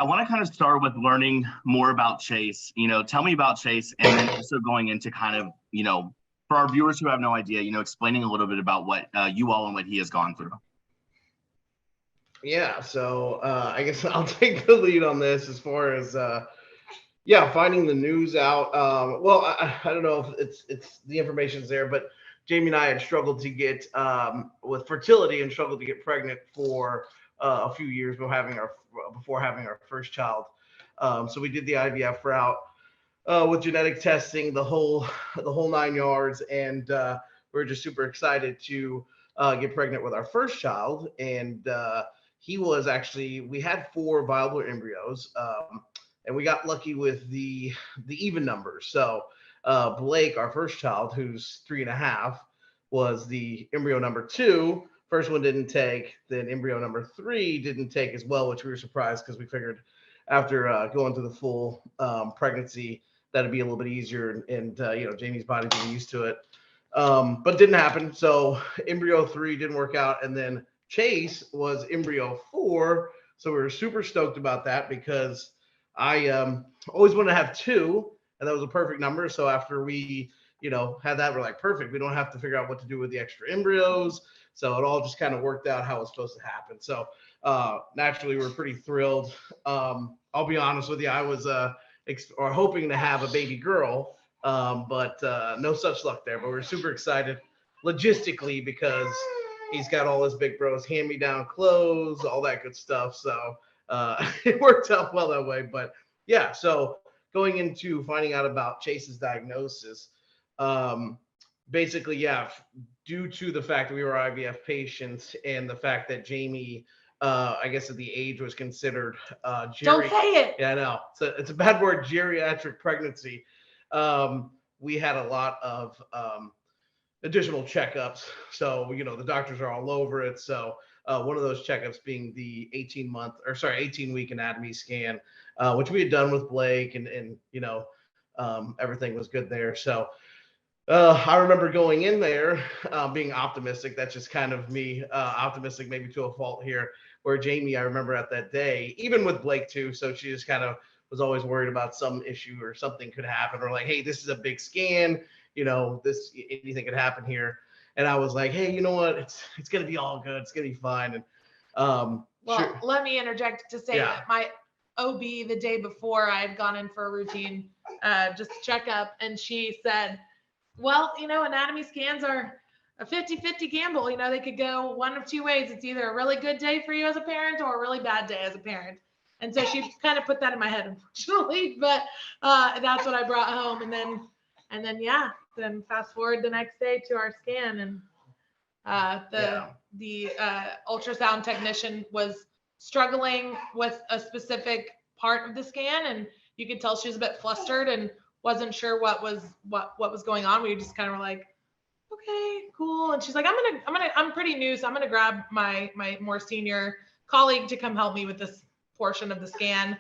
I want to kind of start with learning more about Chase. Tell me about Chase, and then also going into kind of, for our viewers who have no idea, explaining a little bit about what you all and what he has gone through. Yeah, so I guess I'll take the lead on this as far as finding the news out. Well, I don't know if it's the information's there, but Jamie and I had struggled to get with fertility and struggled to get pregnant for a few years before having our first child. So we did the IVF route with genetic testing, the whole 9 yards, and we were just super excited to get pregnant with our first child. And we had 4 viable embryos, and we got lucky with the even numbers. So Blake, our first child, who's 3.5, was the embryo number 2. First one didn't take. Then embryo number 3 didn't take as well, which we were surprised because we figured after going through the full pregnancy that'd be a little bit easier, and Jamie's body being used to it. But didn't happen. So embryo 3 didn't work out, and then Chase was embryo 4. So we were super stoked about that because I always wanted to have 2, and that was a perfect number. So after we had that, we're like, perfect. We don't have to figure out what to do with the extra embryos. So it all just kind of worked out how it was supposed to happen. So naturally, we're pretty thrilled. I'll be honest with you, I was hoping to have a baby girl, but no such luck there. But we're super excited logistically because he's got all his big bros hand-me-down clothes, all that good stuff. So it worked out well that way. But yeah, so going into finding out about Chase's diagnosis, basically, due to the fact that we were IVF patients and the fact that Jamie, I guess at the age was considered Don't say it. Yeah, I know. It's a bad word, geriatric pregnancy. We had a lot of additional checkups. So, the doctors are all over it. So one of those checkups being the 18-week anatomy scan, which we had done with Blake, and everything was good there. So I remember going in there being optimistic. That's just kind of me, optimistic maybe to a fault here, where Jamie, I remember at that day, even with Blake too, so she just kind of was always worried about some issue or something could happen, or like, hey, this is a big scan, anything could happen here. And I was like, hey, you know what? It's going to be all good. It's going to be fine. And sure. Let me interject to say that my OB the day before, I had gone in for a routine just checkup, and she said, well, anatomy scans are a 50-50 gamble. They could go one of 2 ways. It's either a really good day for you as a parent or a really bad day as a parent. And so she kind of put that in my head, unfortunately, but that's what I brought home. And then fast forward the next day to our scan, and the ultrasound technician was struggling with a specific part of the scan, and you could tell she was a bit flustered and wasn't sure what was going on. We just kind of were like, okay, cool. And she's like, I'm pretty new, so I'm gonna grab my more senior colleague to come help me with this portion of the scan.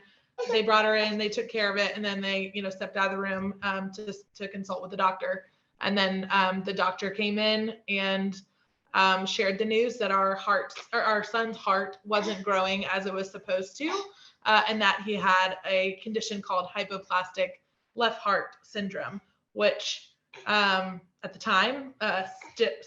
They brought her in, they took care of it, and then they stepped out of the room to consult with the doctor. And then the doctor came in and shared the news that our son's heart wasn't growing as it was supposed to, and that he had a condition called hypoplastic left heart syndrome, which at the time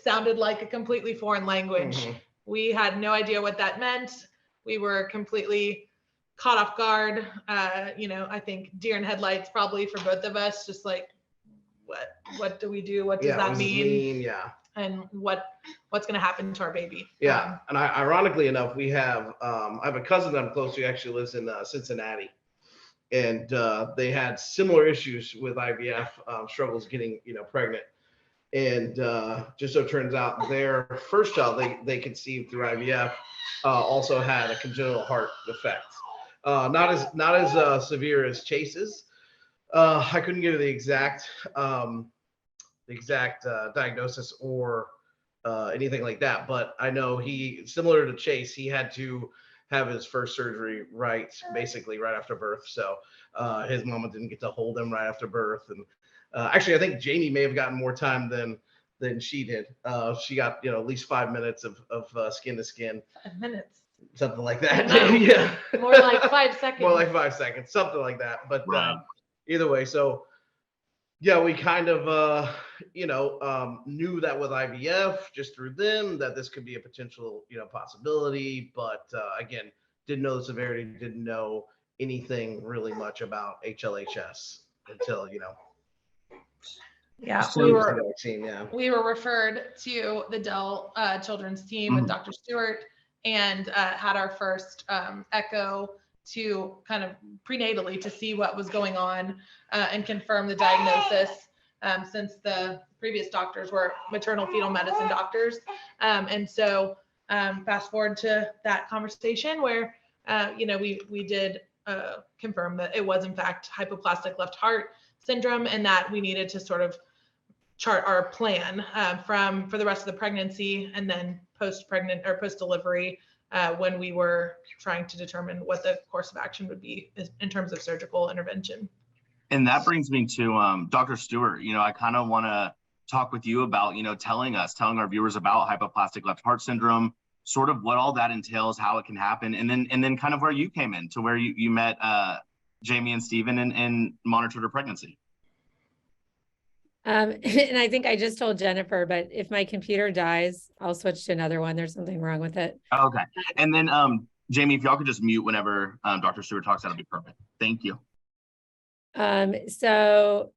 sounded like a completely foreign language. Mm-hmm. We had no idea what that meant. We were completely caught off guard. I think deer in headlights probably for both of us, just like, what do we do? What does that mean? Yeah. And what's going to happen to our baby? Yeah. And ironically enough, we have, I have a cousin that I'm close to, actually lives in Cincinnati. And they had similar issues with IVF, struggles getting, pregnant. And just so it turns out, their first child they conceived through IVF also had a congenital heart defect. Not as severe as Chase's. I couldn't give you the exact diagnosis or anything like that, but I know similar to Chase, he had to have his first surgery basically right after birth. So his mama didn't get to hold him right after birth. And actually, I think Jamie may have gotten more time than she did. She got at least 5 minutes of skin to skin. 5 minutes. something like that. No. Yeah. More like 5 seconds. More like 5 seconds, something like that. But Right. either way, so yeah, we kind of knew that with IVF just through them that this could be a potential possibility, but again, didn't know the severity, didn't know anything really much about HLHS until Yeah, So- we were vaccine. Yeah. we were referred to the Dell Children's team Mhm. with Dr. Stewart and had our first echo to kind of prenatally to see what was going on and confirm the diagnosis since the previous doctors were maternal fetal medicine doctors. And so fast forward to that conversation where, we did confirm that it was in fact hypoplastic left heart syndrome and that we needed to sort of chart our plan for the rest of the pregnancy and then post-pregnant or post-delivery when we were trying to determine what the course of action would be in terms of surgical intervention. And that brings me to Dr. Stewart. I kind of want to talk with you about, telling our viewers about hypoplastic left heart syndrome, sort of what all that entails, how it can happen, and then kind of where you came in to where you met Jamie and Stephen and monitored her pregnancy. And I think I just told Jennifer, but if my computer dies, I'll switch to another one. There's something wrong with it. Okay. And then Jamie, if y'all could just mute whenever Dr. Stewart talks, that'll be perfect. Thank you. So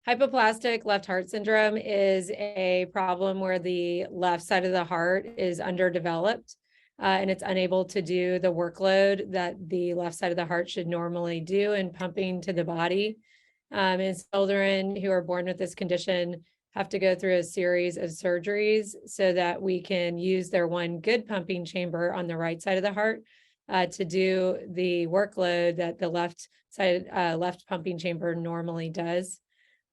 hypoplastic left heart syndrome is a problem where the left side of the heart is underdeveloped and it's unable to do the workload that the left side of the heart should normally do in pumping to the body. And children who are born with this condition have to go through a series of surgeries so that we can use their one good pumping chamber on the right side of the heart to do the workload that the left side, left pumping chamber normally does.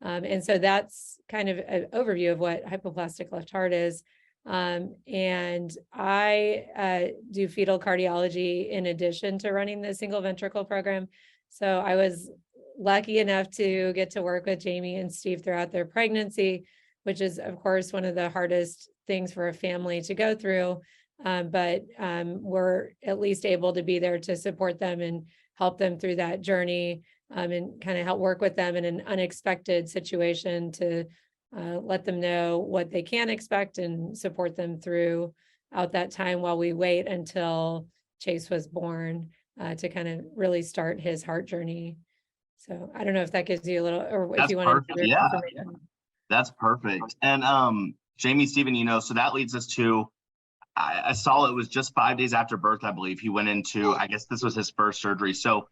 And so that's kind of an overview of what hypoplastic left heart is. And I do fetal cardiology in addition to running the single ventricle program. So I was lucky enough to get to work with Jamie and Steve throughout their pregnancy, which is of course one of the hardest things for a family to go through. But we're at least able to be there to support them and help them through that journey and kind of help work with them in an unexpected situation to let them know what they can expect and support them throughout that time while we wait until Chase was born to kind of really start his heart journey. So I don't know if that gives you a little, or if you want to. Yeah, that's perfect. And Jamie, Stephen, so that leads us to, I saw it was just 5 days after birth, I believe he went into, I guess this was his first surgery. So,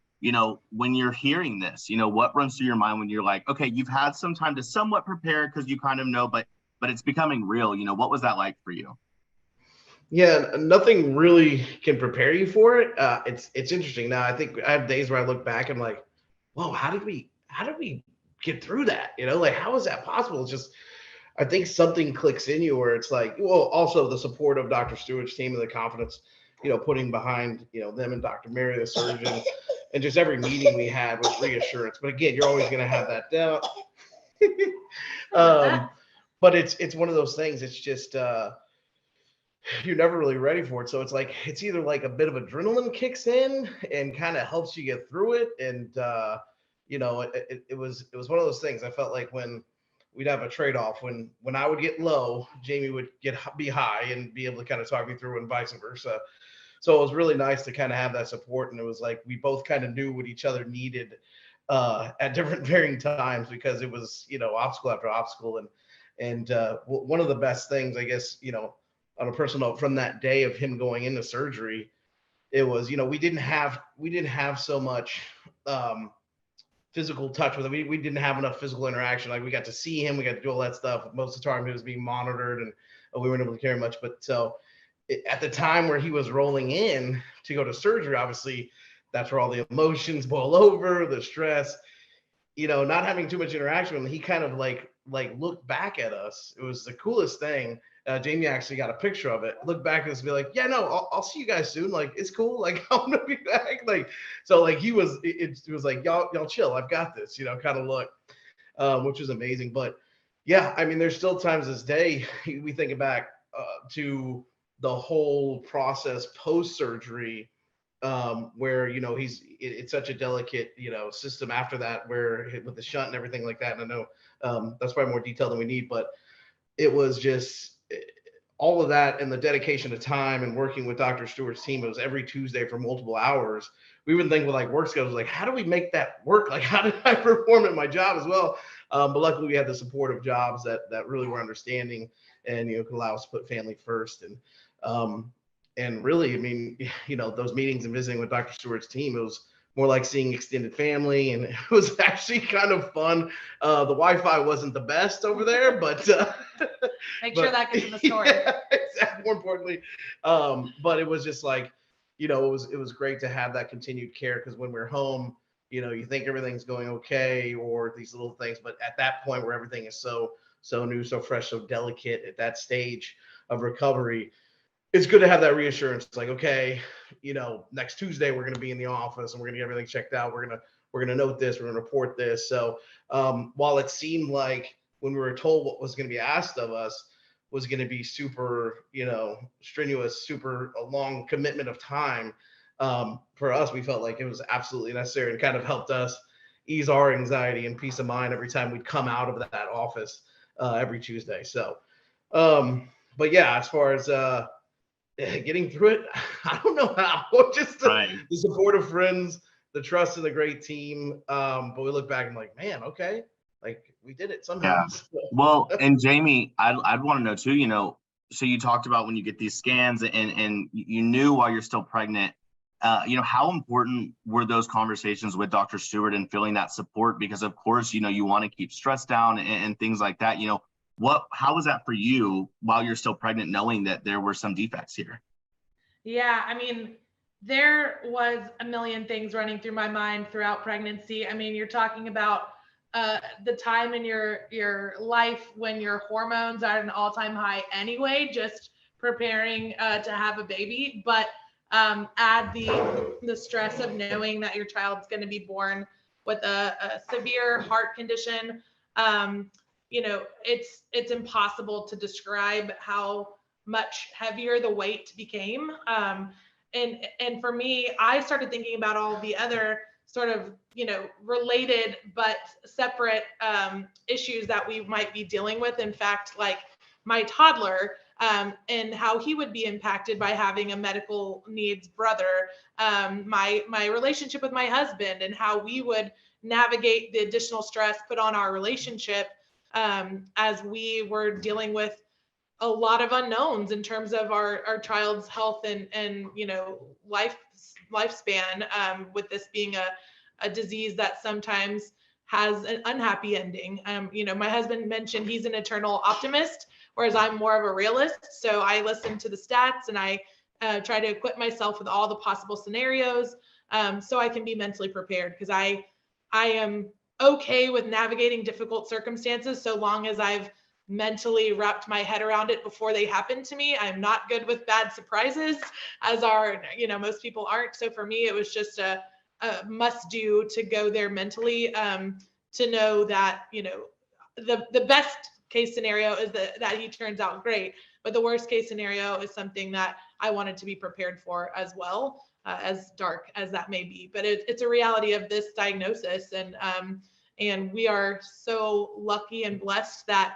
when you're hearing this, what runs through your mind when you're like, okay, you've had some time to somewhat prepare because you kind of know, but it's becoming real. What was that like for you? Yeah, nothing really can prepare you for it. It's interesting. Now, I think I have days where I look back and I'm like, whoa, how did we get through that? Like, how is that possible? It's just, I think something clicks in you where it's like, well, also the support of Dr. Stewart's team and the confidence, putting behind, them and Dr. Mary, the surgeon, and just every meeting we had was reassurance. But again, you're always going to have that doubt. But it's one of those things. It's just, you're never really ready for it. So it's like, it's either like a bit of adrenaline kicks in and kind of helps you get through it. And, it was one of those things. I felt like when we'd have a trade-off, when I would get low, Jamie would be high and be able to kind of talk me through and vice versa. So it was really nice to kind of have that support. And it was like, we both kind of knew what each other needed at different varying times because it was, obstacle after obstacle. And one of the best things, I guess, on a personal note, from that day of him going into surgery, it was, we didn't have so much physical touch with him. We didn't have enough physical interaction. Like, we got to see him, we got to do all that stuff. Most of the time he was being monitored and we weren't able to carry much. But so at the time where he was rolling in to go to surgery, obviously that's where all the emotions boil over, the stress, not having too much interaction with him. He kind of like looked back at us. It was the coolest thing. Jamie actually got a picture of it. Look back at us and be like, yeah, no, I'll see you guys soon. Like, it's cool. Like, I'm gonna be back. Like, so like it was like, y'all chill. I've got this, kind of look, which was amazing. But yeah, I mean, there's still times this day we think back to the whole process post-surgery, where, you know, it's such a delicate, you know, system after that, where with the shunt and everything like that. And I know that's probably more detail than we need, but it was just all of that and the dedication of time and working with Dr. Stewart's team. It was every Tuesday for multiple hours. We would think with like work schedules, like, how do we make that work? Like, how did I perform at my job as well? But luckily we had the support of jobs that really were understanding and, you know, could allow us to put family first. And really, I mean, you know, those meetings and visiting with Dr. Stewart's team, it was more like seeing extended family, and it was actually kind of fun. The Wi-Fi wasn't the best over there, but make sure that gets in the story. Yeah, exactly, more importantly, but it was just like, you know, it was great to have that continued care, because when we're home, you know, you think everything's going okay, or these little things, but at that point where everything is so new, so fresh, so delicate at that stage of recovery, it's good to have that reassurance. It's like, okay, you know, next Tuesday we're going to be in the office and we're going to get everything checked out. We're going to note this. We're going to report this. So while it seemed like when we were told what was going to be asked of us was going to be super, you know, strenuous, super a long commitment of time, for us, we felt like it was absolutely necessary, and kind of helped us ease our anxiety and peace of mind every time we'd come out of that office every Tuesday. So, but yeah, as far as getting through it, I don't know how. Just the support of friends, the trust of the great team. But we look back and like, man, okay, like we did it somehow. Yeah. Well, and Jamie, I'd want to know too, you know, so you talked about when you get these scans and you knew while you're still pregnant, you know, how important were those conversations with Dr. Stewart and feeling that support? Because of course, you know, you want to keep stress down and things like that, you know. How was that for you while you're still pregnant, knowing that there were some defects here? Yeah, I mean, there was a million things running through my mind throughout pregnancy. I mean, you're talking about the time in your life when your hormones are at an all-time high anyway, just preparing to have a baby. But add the stress of knowing that your child's going to be born with a severe heart condition. You know, it's impossible to describe how much heavier the weight became. And for me, I started thinking about all the other sort of, you know, related but separate issues that we might be dealing with. In fact, like my toddler, and how he would be impacted by having a medical needs brother, my relationship with my husband, and how we would navigate the additional stress put on our relationship as we were dealing with a lot of unknowns in terms of our child's health and you know, lifespan, with this being a disease that sometimes has an unhappy ending. You know, my husband mentioned he's an eternal optimist, whereas I'm more of a realist. So I listen to the stats and I try to equip myself with all the possible scenarios, so I can be mentally prepared, because I am okay with navigating difficult circumstances so long as I've mentally wrapped my head around it before they happen to me. I'm not good with bad surprises, as are, you know, most people aren't. So for me, it was just a must do to go there mentally, to know that, you know, the best case scenario is that he turns out great, but the worst case scenario is something that I wanted to be prepared for as well, as dark as that may be. But it's a reality of this diagnosis, and we are so lucky and blessed that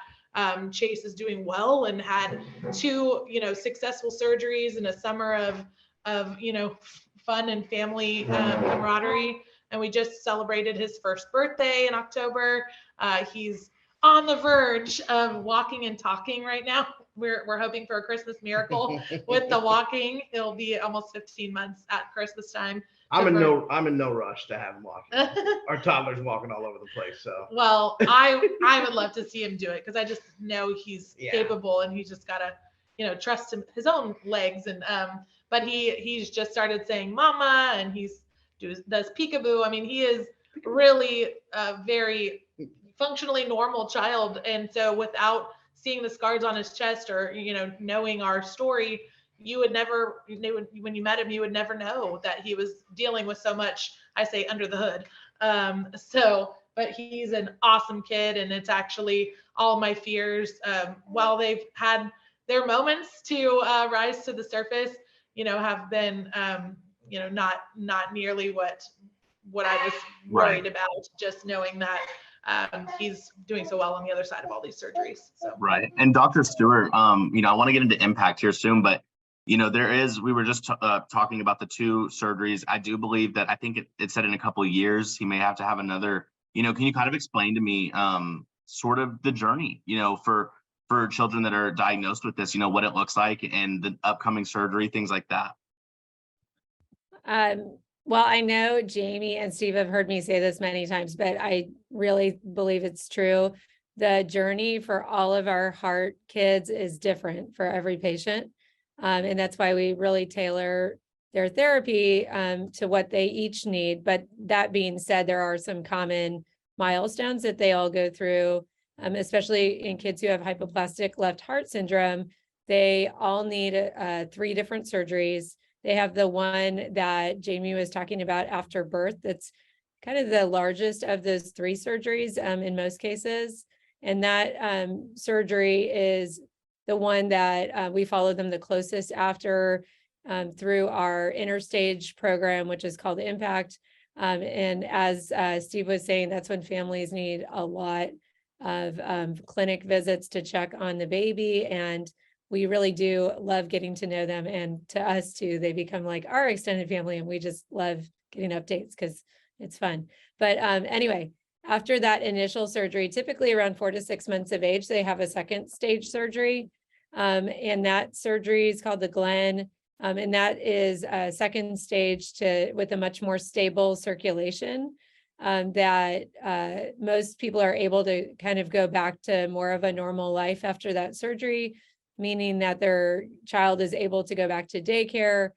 Chase is doing well and had 2, you know, successful surgeries in a summer of you know, fun and family camaraderie. And we just celebrated his first birthday in October. He's on the verge of walking and talking right now. We're hoping for a Christmas miracle with the walking. It'll be almost 15 months at Christmas time. I'm in no rush to have him walking. Our toddler's walking all over the place. So well, I would love to see him do it, because I just know he's capable, and he's just gotta, you know, trust his own legs. And but he's just started saying mama, and does peekaboo. I mean, he is really a very functionally normal child. And so without seeing the scars on his chest, or, you know, knowing our story, you would never, when you met him, you would never know that he was dealing with so much, I say, under the hood. But he's an awesome kid, and it's actually all my fears. While they've had their moments to rise to the surface, have been, not nearly what I was worried about, just knowing that he's doing so well on the other side of all these surgeries. So. Right. And Dr. Stewart, I want to get into impact here soon, but we were just talking about the 2 surgeries. I do believe that I think it said in a couple of years, he may have to have another, can you kind of explain to me sort of the journey, for children that are diagnosed with this, what it looks like and the upcoming surgery, things like that? Well, I know Jamie and Steve have heard me say this many times, but I really believe it's true. The journey for all of our heart kids is different for every patient. And that's why we really tailor their therapy to what they each need. But that being said, there are some common milestones that they all go through, especially in kids who have hypoplastic left heart syndrome. They all need 3 different surgeries. They have the one that Jamie was talking about after birth. That's kind of the largest of those 3 surgeries in most cases. And that surgery is the one that we follow them the closest after through our interstage program, which is called Impact. And as Steve was saying, that's when families need a lot of clinic visits to check on the baby. And we really do love getting to know them. And to us too, they become like our extended family, and we just love getting updates because it's fun. But anyway, after that initial surgery, typically around 4 to 6 months of age, they have a second stage surgery. And that surgery is called the Glenn. And that is a second stage with a much more stable circulation that most people are able to kind of go back to more of a normal life after that surgery, meaning that their child is able to go back to daycare.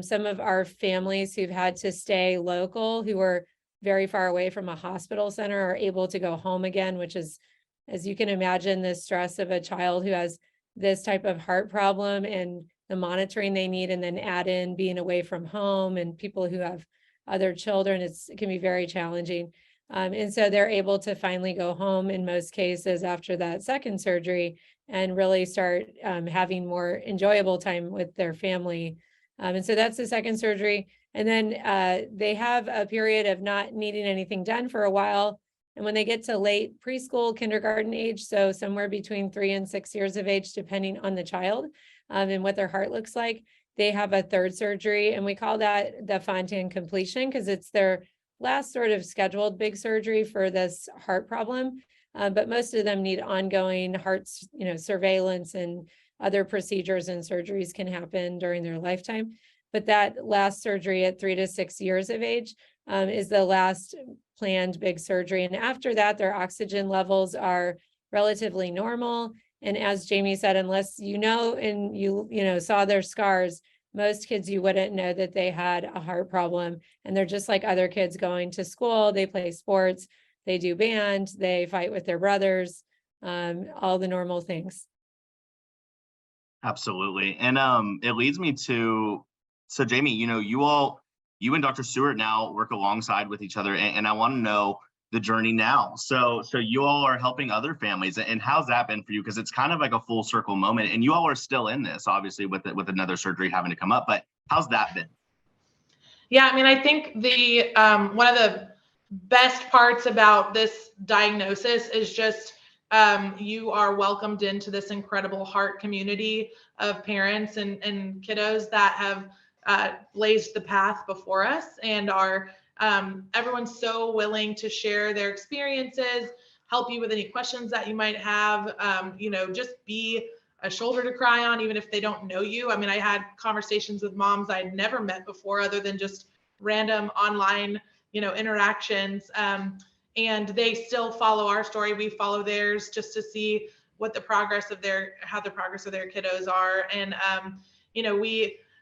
Some of our families who've had to stay local, who are very far away from a hospital center, are able to go home again, which is, as you can imagine, the stress of a child who has this type of heart problem and the monitoring they need, and then add in being away from home and people who have other children, it can be very challenging. And so they're able to finally go home in most cases after that second surgery and really start having more enjoyable time with their family. And so that's the second surgery. And then they have a period of not needing anything done for a while. And when they get to late preschool, kindergarten age, so somewhere between 3 and 6 years of age, depending on the child and what their heart looks like, they have a third surgery. And we call that the Fontan completion because it's their last sort of scheduled big surgery for this heart problem. But most of them need ongoing heart, surveillance, and other procedures and surgeries can happen during their lifetime. But that last surgery at 3 to 6 years of age is the last planned big surgery. And after that, their oxygen levels are relatively normal. And as Jamie said, unless and you saw their scars, most kids, you wouldn't know that they had a heart problem. And they're just like other kids going to school. They play sports, they do band, they fight with their brothers, all the normal things. Absolutely. And it leads me to, so Jamie, you and Dr. Stewart now work alongside with each other, and I want to know the journey now. So you all are helping other families, and how's that been for you? Because it's kind of like a full circle moment, and you all are still in this, obviously, with another surgery having to come up. But how's that been? Yeah, I mean, I think the one of the best parts about this diagnosis is just you are welcomed into this incredible heart community of parents and kiddos that have blazed the path before us, and are everyone's so willing to share their experiences, help you with any questions that you might have, just be a shoulder to cry on, even if they don't know you. I mean, I had conversations with moms I'd never met before, other than just random online, interactions. And they still follow our story. We follow theirs just to see what how the progress of their kiddos are. And,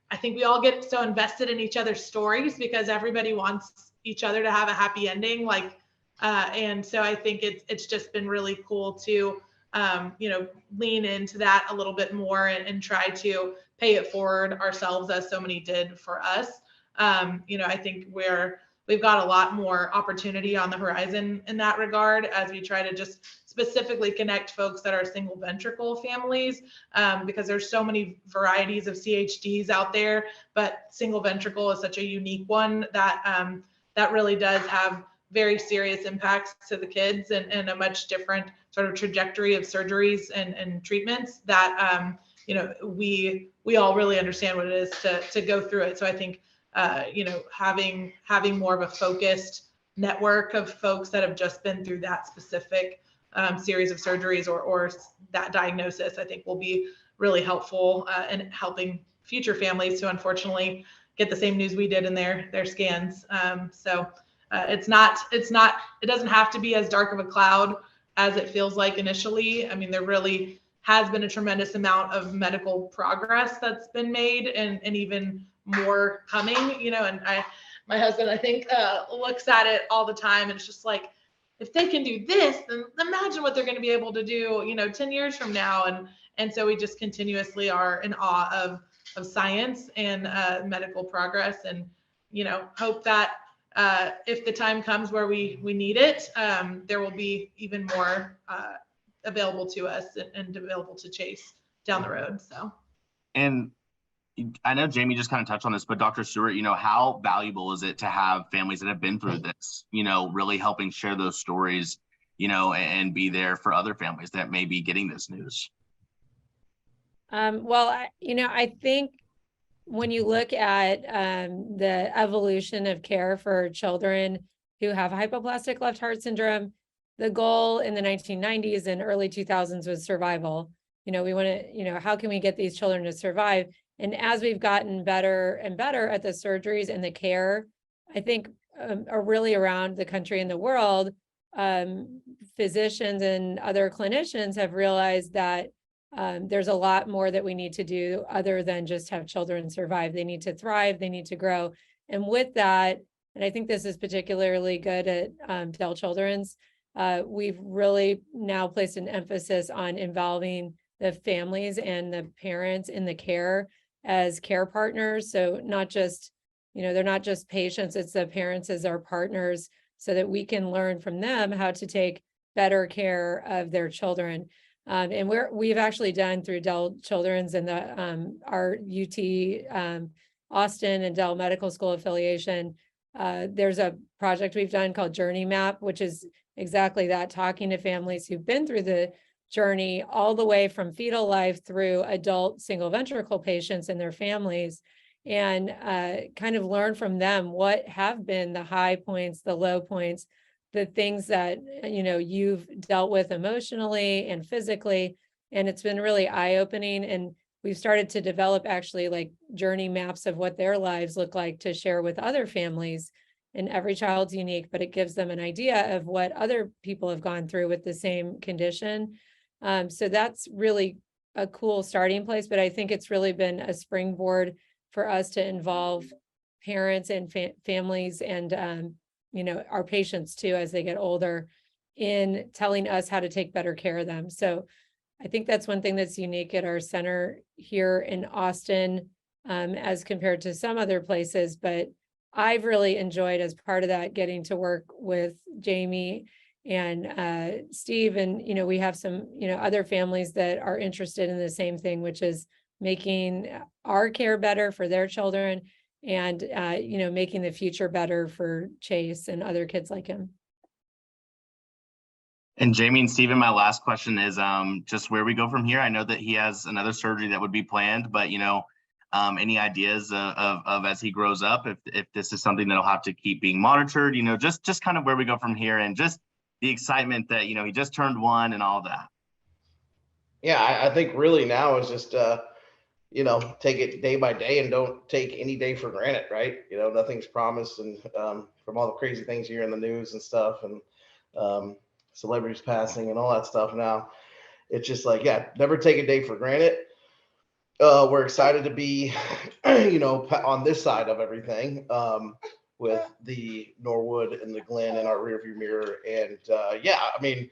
I think we all get so invested in each other's stories because everybody wants each other to have a happy ending. And so I think it's just been really cool to, lean into that a little bit more and try to pay it forward ourselves as so many did for us. I think we're we've got a lot more opportunity on the horizon in that regard as we try to just specifically connect folks that are single ventricle families, because there's so many varieties of CHDs out there, but single ventricle is such a unique one that that really does have very serious impacts to the kids and a much different sort of trajectory of surgeries and treatments that you know, we all really understand what it is to go through it. So I think you know, having more of a focused network of folks that have just been through that specific series of surgeries or that diagnosis, I think will be really helpful in helping future families to unfortunately get the same news we did in their scans. So it doesn't have to be as dark of a cloud as it feels like initially. I mean, there really has been a tremendous amount of medical progress that's been made and even more coming, you know, and my husband, I think, looks at it all the time. And it's just like, if they can do this, then imagine what they're going to be able to do, you know, 10 years from now. And so we just continuously are in awe of science and medical progress, and, you know, hope that if the time comes where we need it, there will be even more available to us and available to chase down the road. So. And I know Jamie just kind of touched on this, but Dr. Stewart, you know, how valuable is it to have families that have been through this, you know, really helping share those stories, you know, and be there for other families that may be getting this news? Well, you know, I think when you look at the evolution of care for children who have hypoplastic left heart syndrome, the goal in the 1990s and early 2000s was survival. You know, we want to, you know, how can we get these children to survive? And as we've gotten better and better at the surgeries and the care, I think are really around the country and the world, physicians and other clinicians have realized that there's a lot more that we need to do other than just have children survive. They need to thrive, they need to grow. And with that, and I think this is particularly good at Dell Children's, we've really now placed an emphasis on involving the families and the parents in the care as care partners. So not just, you know, they're not just patients, it's the parents as our partners, so that we can learn from them how to take better care of their children. And we've actually done through Dell Children's and our UT Austin and Dell Medical School affiliation, there's a project we've done called Journey Map, which is exactly that, talking to families who've been through the journey all the way from fetal life through adult single ventricle patients and their families, and kind of learn from them what have been the high points, the low points, the things that, you know, you've dealt with emotionally and physically. And it's been really eye-opening. And we've started to develop actually like journey maps of what their lives look like to share with other families. And every child's unique, but it gives them an idea of what other people have gone through with the same condition. So that's really a cool starting place, but I think it's really been a springboard for us to involve parents and families and, you know, our patients too, as they get older, in telling us how to take better care of them. So I think that's one thing that's unique at our center here in Austin, as compared to some other places, but I've really enjoyed, as part of that, getting to work with Jamie and Steve, and, you know, we have some, you know, other families that are interested in the same thing, which is making our care better for their children and, you know, making the future better for Chase and other kids like him. And Jamie and Steven, my last question is just where we go from here. I know that he has another surgery that would be planned, but, you know, any ideas of as he grows up, if this is something that'll have to keep being monitored, you know, just kind of where we go from here, and just the excitement that, you know, he just turned 1 and all that. Yeah, I think really now is just, you know, take it day by day and don't take any day for granted, right? You know, nothing's promised, and from all the crazy things you hear in the news and stuff, and celebrities passing and all that stuff now, it's just like, yeah, never take a day for granted. We're excited to be, you know, on this side of everything, with the Norwood and the Glen in our rearview mirror. And yeah, I mean,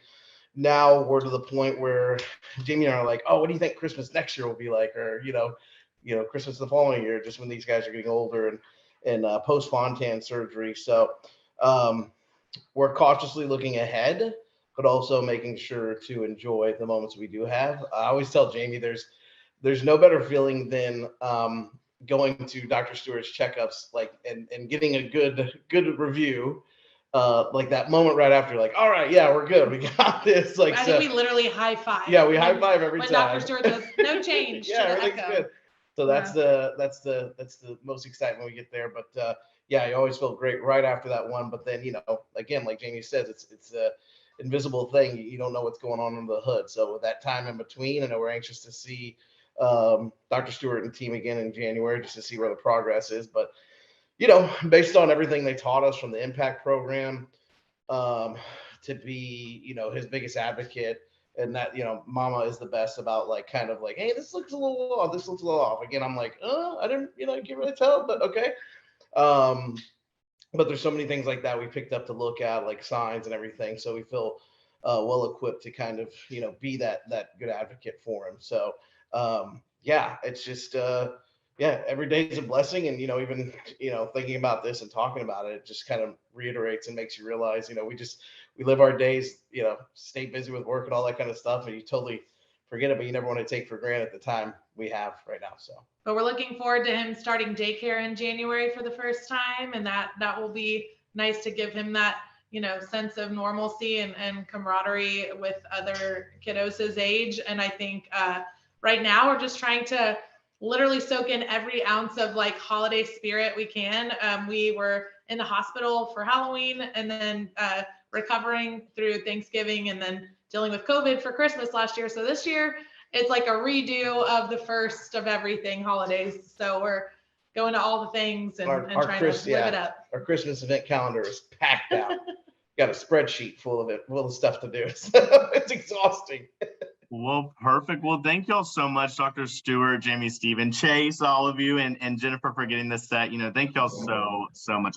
now we're to the point where Jamie and I are like, oh, what do you think Christmas next year will be like? Or, you know, Christmas the following year, just when these guys are getting older. and post-Fontan surgery. So we're cautiously looking ahead, but also making sure to enjoy the moments we do have. I always tell Jamie there's no better feeling than going to Dr. Stewart's checkups, like and getting a good review. Like that moment right after, like, all right, yeah, we're good, we got this. Like, I think we literally high five. Yeah, we high five every when time. Dr. Stewart says no change. Yeah, to the everything's echo. good. So that's the most excitement when we get there. But yeah, you always feel great right after that one. But then, again, like Jamie says, it's a invisible thing. You don't know what's going on under the hood. So with that time in between, I know we're anxious to see Dr. Stewart and team again in January, just to see where the progress is. But based on everything they taught us from the impact program, to be his biggest advocate, and that mama is the best about like kind of like, hey, this looks a little off, this looks a little off. Again, I'm like, I didn't I can't really tell, but okay. But there's so many things like that we picked up to look at, like signs and everything, so we feel well equipped to kind of be that good advocate for him. So yeah, it's just every day is a blessing. And even thinking about this and talking about it just kind of reiterates and makes you realize we live our days, stay busy with work and all that kind of stuff, and you totally forget it, but you never want to take for granted the time we have right now. So but we're looking forward to him starting daycare in January for the first time, and that will be nice to give him that sense of normalcy and camaraderie with other kiddos his age. And I think right now we're just trying to literally soak in every ounce of like holiday spirit we can. We were in the hospital for Halloween, and then recovering through Thanksgiving, and then dealing with COVID for Christmas last year. So this year it's like a redo of the first of everything holidays. So we're going to all the things and trying to live it up. Our Christmas event calendar is packed out. Got a spreadsheet full of stuff to do. So it's exhausting. Well, perfect. Well, thank y'all so much, Dr. Stewart, Jamie, Stephen, Chase, all of you, and Jennifer for getting this set. Thank y'all so much.